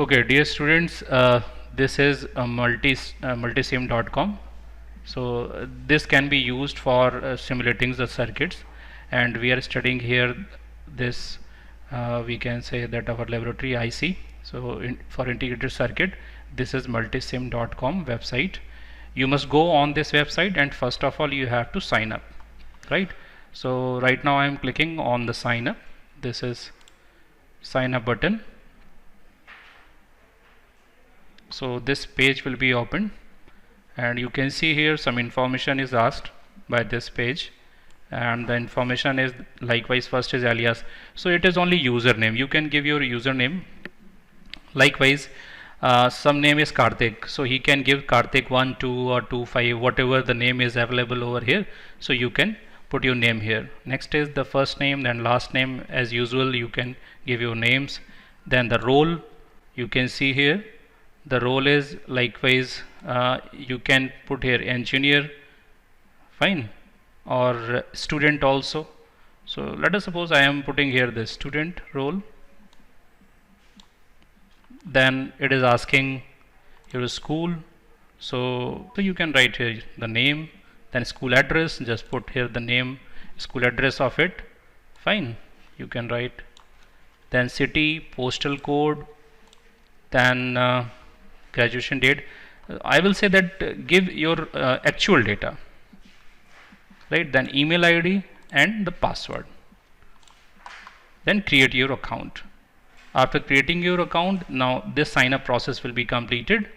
Okay, dear students, this is multisim.com. So this can be used for simulating the circuits, and we are studying here this we can say that our laboratory IC. So for integrated circuit, this is multisim.com website. You must go on this website, and first of all you have to sign up, right? So right now I am clicking on the sign up. This is sign up button. So this page will be open, and you can see here some information is asked by this page, and the information is likewise first is alias. So it is only username. You can give your username. Likewise some name is Karthik, so he can give Karthik 1 2 or 2 5, whatever the name is available over here. So you can put your name here. Next is the first name, then last name. As usual, you can give your names. Then the role, you can see here the role is likewise you can put here engineer, fine, or student also. So let us suppose I am putting here the student role. Then it is asking your school, so you can write here the name, then school address, just put here the name, school address of it, fine, you can write. Then city, postal code, then graduation date. I will say that give your actual data, right? Then email ID and the password. Then create your account. After creating your account, now this sign up process will be completed.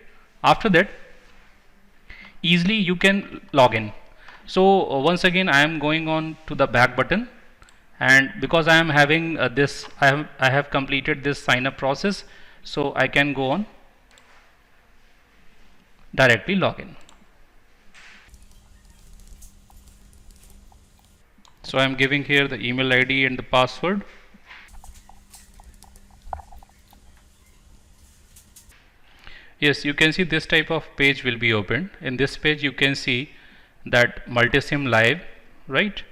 After that, easily you can log in. So once again I am going on to the back button, and because I am having this, I have completed this sign up process, so I can go on directly log in. So I am giving here the email ID and the password. Yes, you can see this type of page will be opened. In this page you can see that multisim live, right?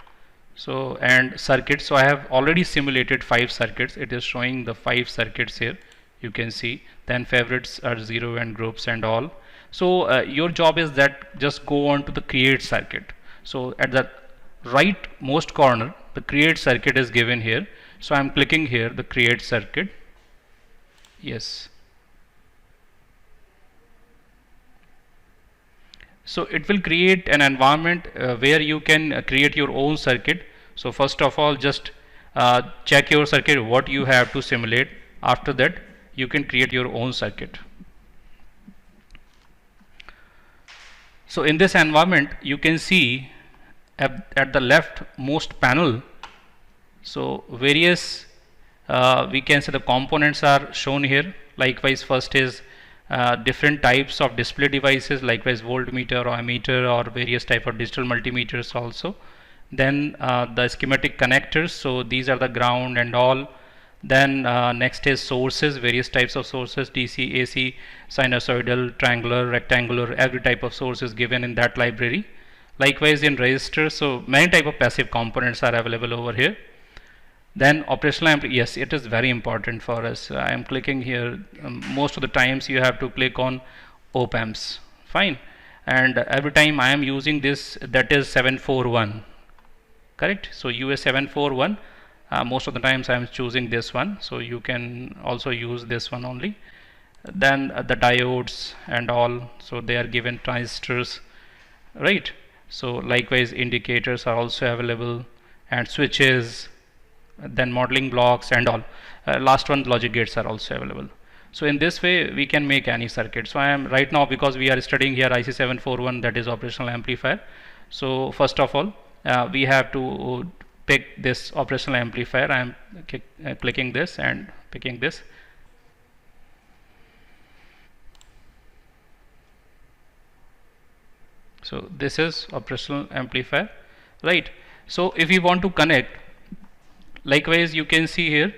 So and circuits, so I have already simulated 5 circuits. It is showing the 5 circuits here, you can see. Then favorites are 0 and groups and all. So your job is that just go on to the create circuit. So at the right most corner the create circuit is given here. So I am clicking here the create circuit. Yes. So it will create an environment where you can create your own circuit. So first of all just check your circuit what you have to simulate. After that you can create your own circuit. So in this environment you can see at the left most panel, so various we can say the components are shown here. Likewise first is different types of display devices, likewise voltmeter or ammeter or various type of digital multimeters also. Then the schematic connectors, so these are the ground and all. Then next is sources, various types of sources, DC, AC, sinusoidal, triangular, rectangular, every type of source is given in that library. Likewise in resistors, so many type of passive components are available over here. Then operational amplifier, yes, it is very important for us. I am clicking here. Most of the times you have to click on op amps, fine. And every time I am using this, that is 741, correct? So US 741. Most of the times I am choosing this one, so you can also use this one only. Then the diodes and all, so they are given transistors, right? So likewise indicators are also available, and switches, then modeling blocks and all. Last one, logic gates are also available. So in this way we can make any circuit. So I am right now, because we are studying here IC741, that is operational amplifier. So first of all we have to pick this operational amplifier. I am clicking this and picking this. So this is operational amplifier, right? So if you want to connect, likewise you can see here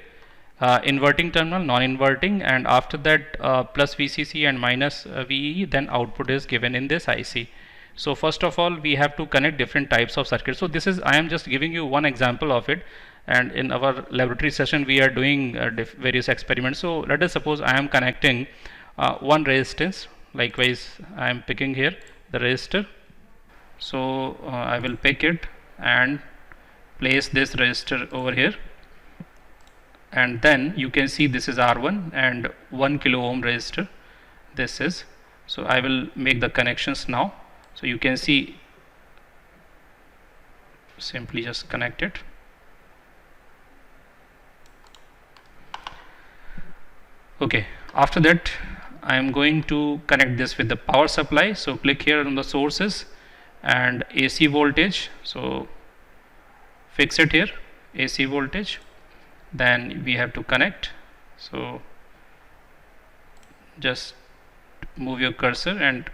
inverting terminal, non-inverting, and after that plus VCC and minus VEE, then output is given in this IC. So first of all we have to connect different types of circuits. So this is, I am just giving you one example of it. and in our laboratory session we are doing various experiments. So let us suppose I am connecting one resistance. Likewise I am picking here the resistor. So I will pick it and place this resistor over here, and then you can see this is R1 and 1 kilo ohm resistor this is. So I will make the connections now. So you can see, simply just connect it. Okay, after that I am going to connect this with the power supply. So click here on the sources and AC voltage, so fix it here, AC voltage. Then we have to connect. So just move your cursor and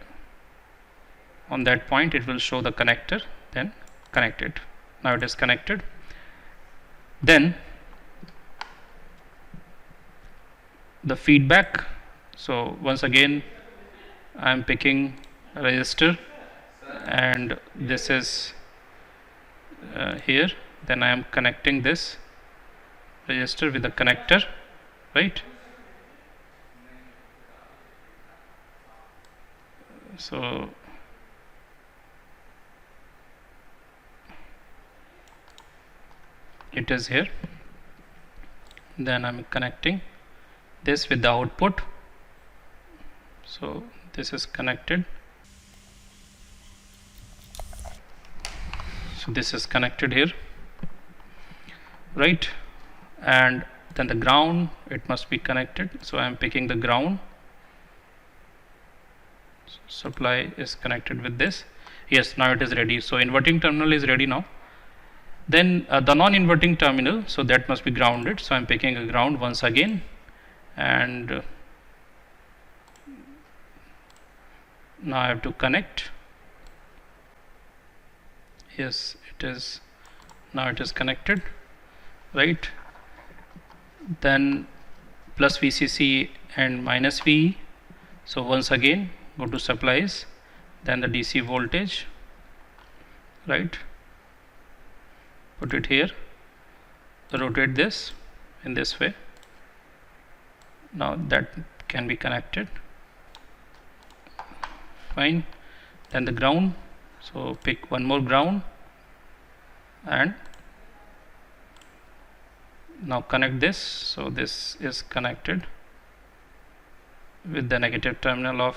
on that point it will show the connector, then connect it. Now it is connected. Then the feedback, so once again I am picking a resistor and this is here, then I am connecting this resistor with the connector, right? So it is here, then I am connecting this with the output. So this is connected, so this is connected here, right? And then the ground, it must be connected, so I am picking the ground. So supply is connected with this. Yes, now it is ready. So inverting terminal is ready now. Then the non-inverting terminal, so that must be grounded, so I am picking a ground once again, and now I have to connect. Yes, it is, now it is connected, right? Then plus VCC and minus VE. So once again go to supplies, then the DC voltage, right? Put it here, rotate this in this way. Now that can be connected, fine. Then the ground, so pick one more ground and now connect this. So this is connected with the negative terminal of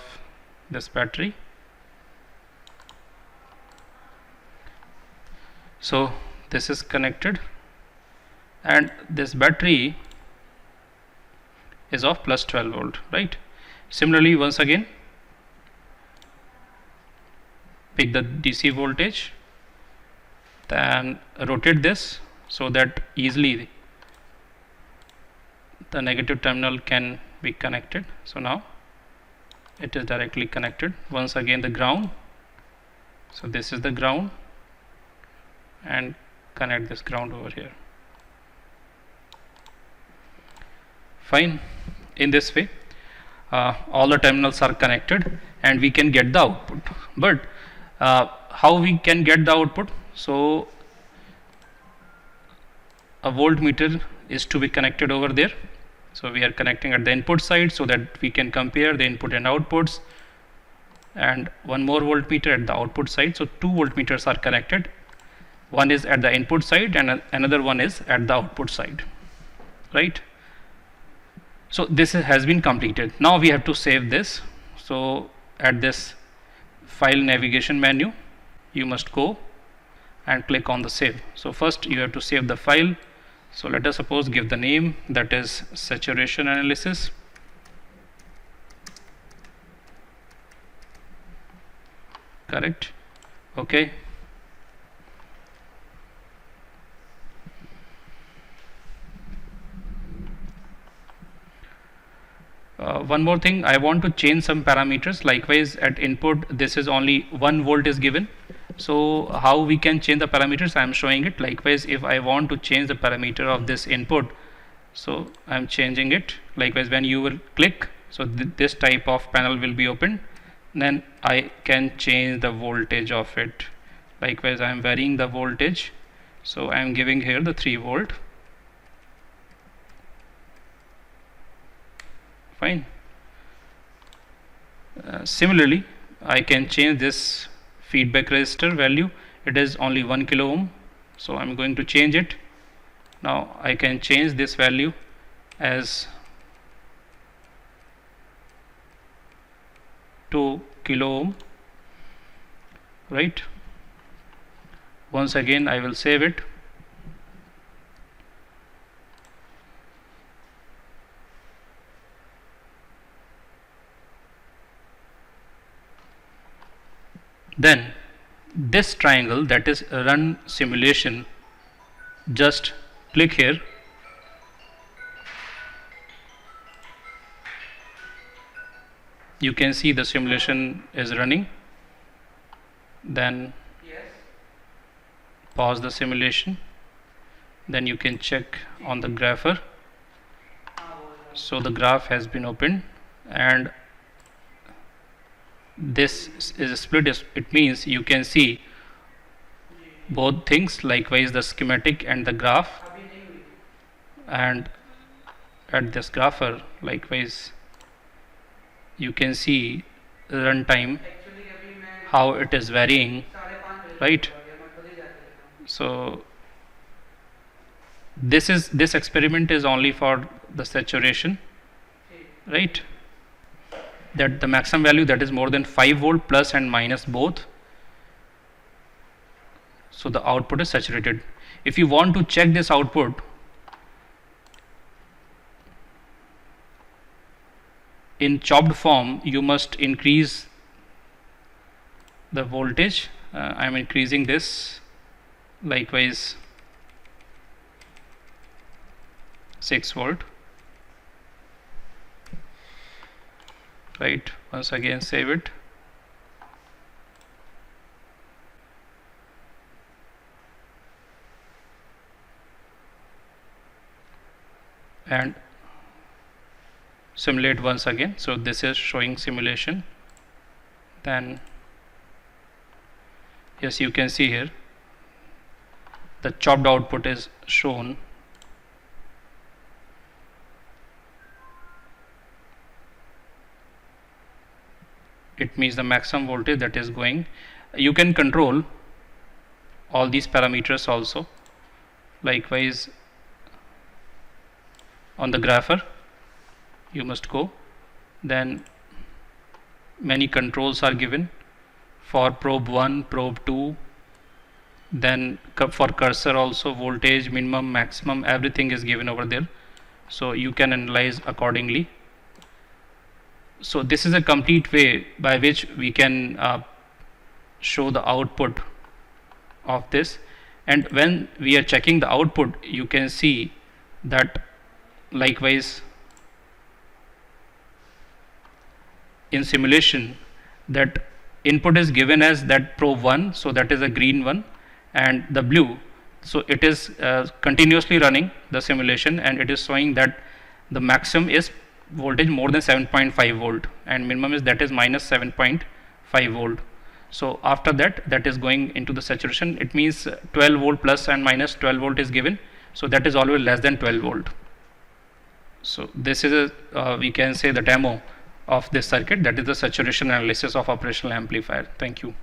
this battery. So this is connected, and this battery is of plus 12 volt, right? Similarly, once again pick the DC voltage, then rotate this so that easily the negative terminal can be connected. So now it is directly connected. Once again the ground, so this is the ground, and connect this ground over here, fine. In this way all the terminals are connected and we can get the output. But how we can get the output? So a voltmeter is to be connected over there. So we are connecting at the input side so that we can compare the input and outputs, and one more voltmeter at the output side. So two voltmeters are connected, one is at the input side and another one is at the output side, right? So this has been completed. Now we have to save this. So at this file navigation menu you must go and click on the save. So first you have to save the file. So let us suppose give the name, that is saturation analysis. Correct. Okay. One more thing, I want to change some parameters. Likewise at input this is only 1 volt is given. So how we can change the parameters, I am showing it. Likewise if I want to change the parameter of this input, so I am changing it. Likewise when you will click, so this type of panel will be opened, then I can change the voltage of it. Likewise I am varying the voltage, so I am giving here the 3 volt, Fine. Similarly, I can change this feedback resistor value. It is only 1 kilo ohm, so I'm going to change it. Now I can change this value as 2 kilo ohm, right? Once again I will save it. Then this triangle, that is run simulation, just click here. You can see the simulation is running. Then pause the simulation. Then you can check on the grapher. So the graph has been opened, and this is a split. It means you can see both things, likewise the schematic and the graph. And at this grapher, likewise you can see runtime, how it is varying, right? So this experiment is only for the saturation, right? That the maximum value, that is more than 5 volt plus and minus both, so the output is saturated. If you want to check this output, in chopped form, you must increase the voltage. I am increasing this, likewise 6 volt, right? Once again save it. And simulate once again. So this is showing simulation. Then yes, you can see here the chopped output is shown. It means the maximum voltage that is going. You can control all these parameters also. Likewise on the grapher you must go. Then many controls are given for probe 1, probe 2, then for cursor also, voltage, minimum, maximum, everything is given over there, so you can analyze accordingly. So this is a complete way by which we can show the output of this. And when we are checking the output, you can see that likewise in simulation, that input is given as that probe 1, so that is a green one, and the blue, so it is continuously running the simulation, and it is showing that the maximum is voltage more than 7.5 volt and minimum is, that is, minus 7.5 volt. So after that, that is going into the saturation. It means 12 volt plus and minus 12 volt is given, so that is always less than 12 volt. So this is a we can say the demo of this circuit, that is the saturation analysis of operational amplifier. Thank you.